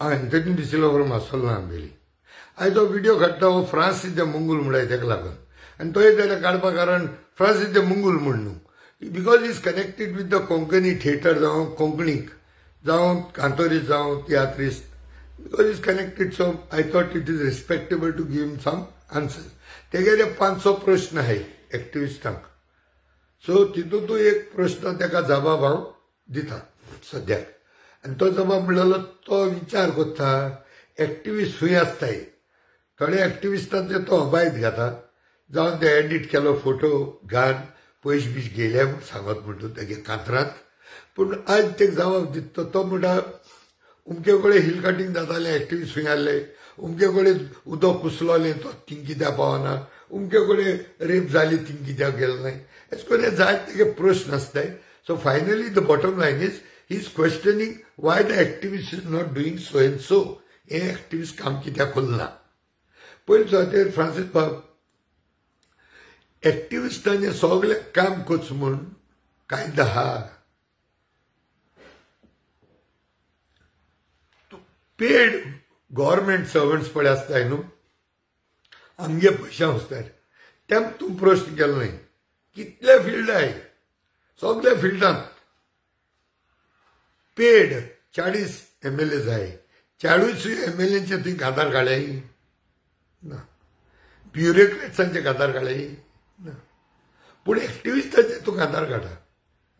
Anthony de Silva मासलो ना आंबेली आयज तो व्हिडिओ काडटा हो फ्रांसीस दे मंगूल म्हणटाय तेका लागून आनी तोय जाल्यार काडपा कारण फ्रांसीस दे मंगूल म्हण न्हू because is connected with the Konkani theatre जावं कोंकणीक जावं कांतोरीस जावं तियात्रिस्ट because is connected so I thought it is respectable to give him some answer तेगेले 500 प्रश्न आहाय एक्टिविस्टांक सो तितूंत एक प्रश्न तेका जबाब हांव दिता सद्याक आनी तो जबाब म्हणलेलो तो विचार करता एक्टिविस्ट खंय आसताय थोडे एक्टिविस्टांचे तो हबायत घेता जावन ते एडिट केलो फोटो घाल पयशे बीश गेले म्हूण सांगत म्हणटा तेगे कांतरांत पूण आज तेका जबाब दिता तो म्हणटा उमके कडेन हिल कटींग जातालें एक्टिविस्ट खंय आहले उमके कडेन उदक कुसलोलें तो थिंग कित्याक पावना उमके कडेन रेप जाली थिंग कित्याक गेलो नाय अशें करून जायते तेगे प्रश्न आसताय so finally the bottom line is he is questioning why the activist is not doing so and so हे एक्टिविस्ट काम कित्याक करना पयलीं सुवातेर फ्रांसीस बाब एक्टिविस्टांनी सगळे काम कोच म्हूण कायदो आहा पेड गव्हर्मेंट सर्वंट्स पळय आसताय न्हू आमगे पयशे आसताय तेम तूं प्रश्न केलो न्हय कितले फिल्ड आहाय सगळे फिल्डांत पेड 40 MLA जाय 40 MLAंचे तुवें आधार काडले ना ब्युरोक्रेट्सांचे आधार काडले ना पूण एक्टिविस्टांचे तुका आधार काडा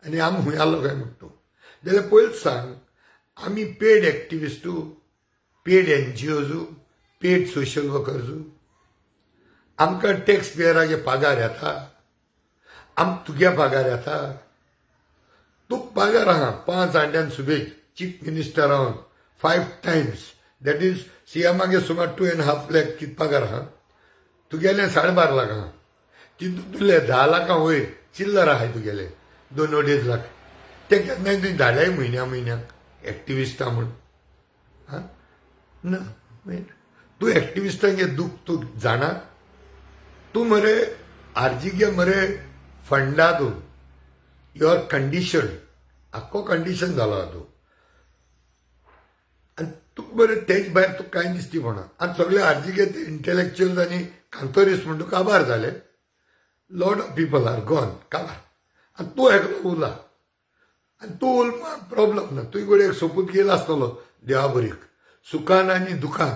आनी आमी खंय आलो काय म्हणटा जाल्यार पयलीं सांग आमी पेड एक्टिविस्टू पेड NGOजू पेड सोशल वर्कर्सू आमकां टॅक्स पेयराचे पगार येता तुगे पगार येता तुका पगार आहा 5 आंड्यान सुबेज चीफ मिनिस्टर रावन 5 times दॅट इज सीएमागे सुमार 2.5 लाख कित पगार आहा तुगेले 12.5 लाख आहा तितून तुले 10 लाखां वयर चिल्लर आहाय तुगेले 2-2.5 लाख ते केन्नाय तुवें धाडल्याय म्हयन्याक एक्टिविस्टां म्हूण हा ना तूं एक्टिविस्टांगे दूख तूं जाणा तूं मरे आर्जीगे मरे फंडा तूं यू आर कंडिशन आख्खो कंडिशन जालो तूं आनी तुका बरें तेच भायर तुका कांय दिसती म्हणा आनी सगळे आर्जीगे ते इंटेलेक्च्युअल्स आनी कांतोरीस म्हण तुका काबार जाले lot of people are gone काबार आनी तूं एकलो उरला आनी तूं उलमा प्रॉब्लम ना तुजे कडेन एक सोपूत गेलो आसतलो देवा बरीक सुखान आनी दुखान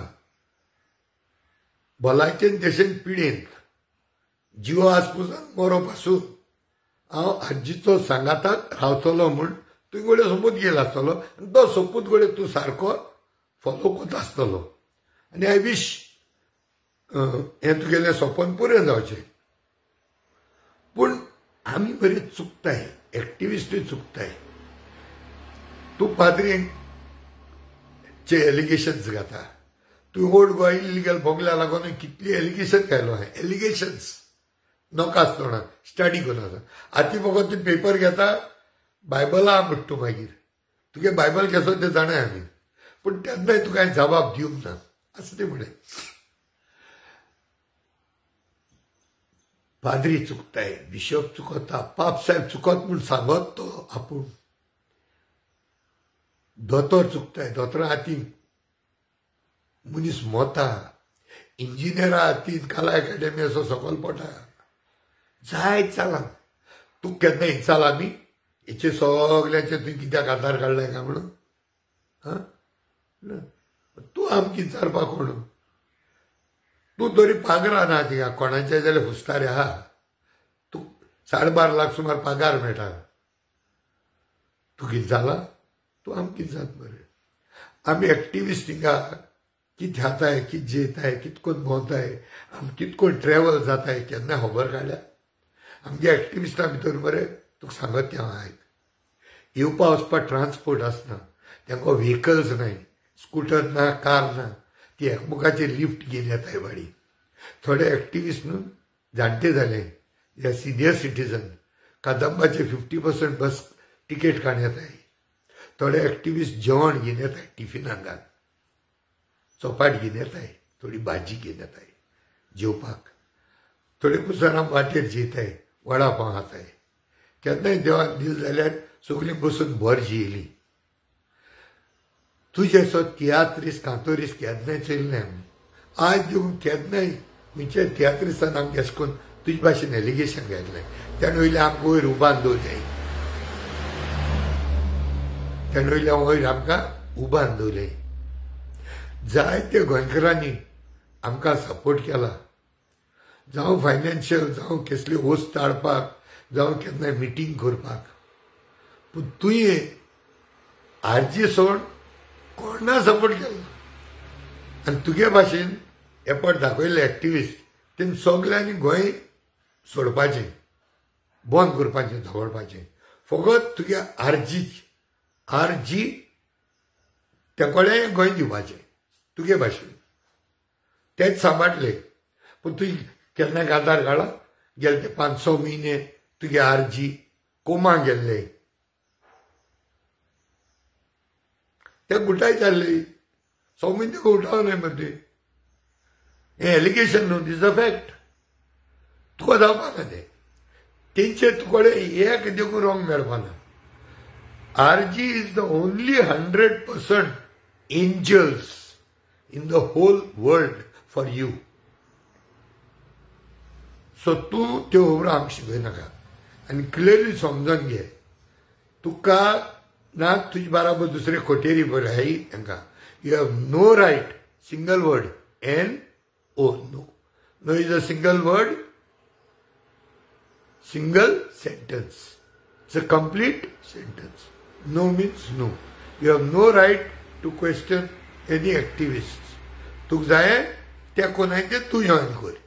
भलायकेन देशेन पिडेन जिव आसपुसान मरो पासून हांव आजीचो सांगाताक रावतलो म्हूण तुजे कडेन सोपूत गेलो आसतलो आनी तो सोपूत कडेन तूं सारको फॉलो करता आसतलो आनी आय विश हें तुगेलें सपन पुरें जावचें पूण आमी बरें चुकताय एक्टिविस्टूय चुकताय तूं पाद्रींक चे एलिगेशन्स घाता तूं ओल्ड गोवा इलिगल बोगल्या लागून कितली एलिगेशन घायलो हांवें एलिगेशन्स नॉका आसतना स्टडी करून आती फकत तूं पेपर घेता बायबला म्हणटा तूं मागीर तुगे बायबल घेसो तें जाणाय आमी पूण तेन्नाय तुका हांवें जबाब दिवंक ना आसा तें म्हणे पाद्री चुकताय बिशप चुकता पाप साहेब चुकत म्हूण सांगत तो आपूण दोतोर चुकताय दोतोरा हातीन मनीस मोता इंजिनियरा हातीन कला अकॅडमी असो सकयल पडटा जायत चला तूं केन्ना इचाल आमी हेचे सगळ्यांचे तुवें कित्याक आधार काडलाय काय म्हणून हा तूं आमकां विचारपाक कोण तूं तरी पागरा ना थिंगा कोणाचे जाल्यार हुस्तारे आहा तूं 12.5 लाख सुमार पगार मेळटा तूं कितें जाला तूं आमकां कितें जाता बरें आमी एक्टिविस्ट हिंगा कितें खाताय कितें जेताय कितें करून भोंवताय आमी कितें करून ट्रॅवल जाताय केन्ना खबर काडल्या आमगे एक्टिविस्टां भितर मरे तुका सांगत तें हांव आयक येवपा वचपाक ट्रान्सपोर्ट आसना तांकां व्हेकल्स नाय स्कुटर ना कार ना ती एकमुखाचेर लिफ्ट घेवन येताय बाडी थोडे एक्टिविस्ट न्हू जाणटे जाले जे सिनियर सिटीजन कदंबाचे 50% बस टिकेट काडून येताय थोडे एक्टिविस्ट जेवण घेवन येताय टिफिनाक घाल चपाट घेवन येताय थोडी भाजी घेवन येताय जेवपाक थोडे पुसरां वाटेर जेताय वडा पाव खाताय केन्नाय देवान दिल जाल्यार सगळीं बसून भर जेयली तुझे सो तियात्रीस कांतोरीस केन्नाय चयल्लें आज देऊन केन्नाय खंयच्या तियात्रिसान आमकां अशें करून तुजे भाशेन एलिगेशन घेतलें तेन्ना वयले आमकां वयर उबान दवरले तेन्ना वयले वयर आमकां उबान दवरले जायते गोंयकारांनी आमकां सपोर्ट केला जावं फायनान्शियल जावं कसली वस्त हाडपाक जावं केन्नाय मिटींग करपाक पूण तुवें आरजी सोड कोणा सपोर्ट केलो आनी तुगे भाशेन एफर्ट दाखयले एक्टिविस्ट तेणी सगल्यांनी गोंय सोडपाचें बंद करपाचें झगडपाचें फकत तुगे आरजी ते कडेन गोंय दिवपाचें तुगे भाशेन तेच सांबाळले पूण तुवें केन्नाय आदार काडला गेले ते 500 म्हयने तुगे आरजी कोमा गेल्ले ते गुटाय जाल्ले सौमीन ते उठावले मरे हें एलिगेशन न्हू दीस अ फॅक्ट तुका जावपाना तें तेंचे तुकडे एक देखून रॉंग मेळपाना आरजी is the only 100% angels in the whole world for you so तूं त्यो खबरो आमकां शिकयनाका आनी क्लियरली समजून घे तुका ना तुजे बराबर दुसरे खोटेरी बराय हांकां you have no right single word N O no no is a single word single sentence it's a complete sentence no means no you have no right to question any activist तुका जाय त्या कोणाय ते तूं join कर